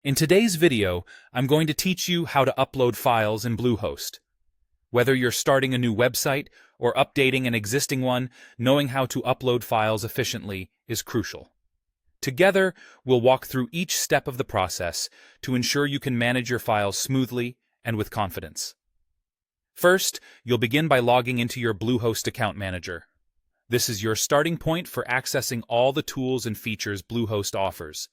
In today's video, I'm going to teach you how to upload files in Bluehost. Whether you're starting a new website or updating an existing one, knowing how to upload files efficiently is crucial. Together, we'll walk through each step of the process to ensure you can manage your files smoothly and with confidence. First, you'll begin by logging into your Bluehost account manager. This is your starting point for accessing all the tools and features Bluehost offers.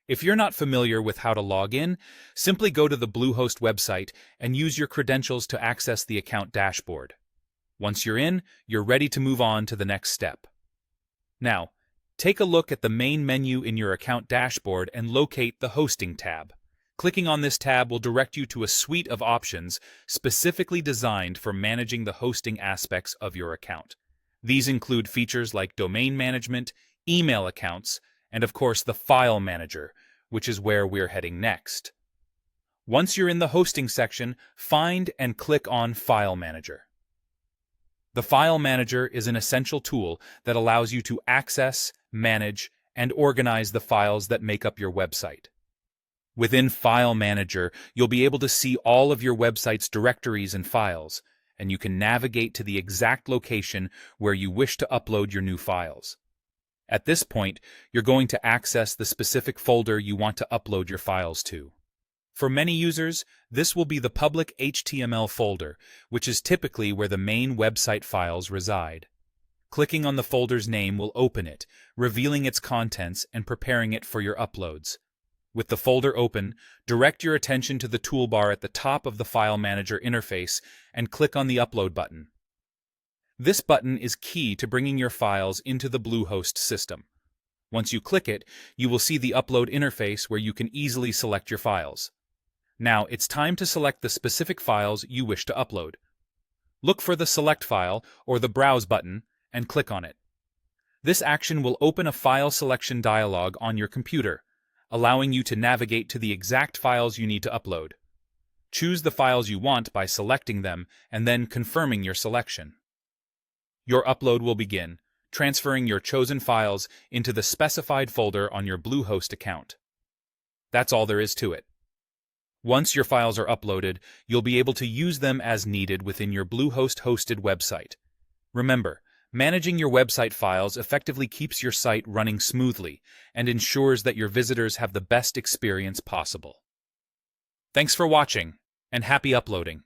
If you're not familiar with how to log in, simply go to the Bluehost website and use your credentials to access the account dashboard. Once you're in, you're ready to move on to the next step. Now, take a look at the main menu in your account dashboard and locate the Hosting tab. Clicking on this tab will direct you to a suite of options specifically designed for managing the hosting aspects of your account. These include features like domain management, email accounts, and of course the File Manager, which is where we're heading next. Once you're in the hosting section, find and click on File Manager. The File Manager is an essential tool that allows you to access, manage, and organize the files that make up your website. Within File Manager, you'll be able to see all of your website's directories and files, and you can navigate to the exact location where you wish to upload your new files. At this point, you're going to access the specific folder you want to upload your files to. For many users, this will be the public HTML folder, which is typically where the main website files reside. Clicking on the folder's name will open it, revealing its contents and preparing it for your uploads. With the folder open, direct your attention to the toolbar at the top of the File Manager interface and click on the Upload button. This button is key to bringing your files into the Bluehost system. Once you click it, you will see the Upload interface where you can easily select your files. Now it's time to select the specific files you wish to upload. Look for the Select File or the Browse button and click on it. This action will open a file selection dialog on your computer, allowing you to navigate to the exact files you need to upload. Choose the files you want by selecting them and then confirming your selection. Your upload will begin, transferring your chosen files into the specified folder on your Bluehost account. That's all there is to it. Once your files are uploaded, you'll be able to use them as needed within your Bluehost-hosted website. Remember, managing your website files effectively keeps your site running smoothly and ensures that your visitors have the best experience possible. Thanks for watching, and happy uploading!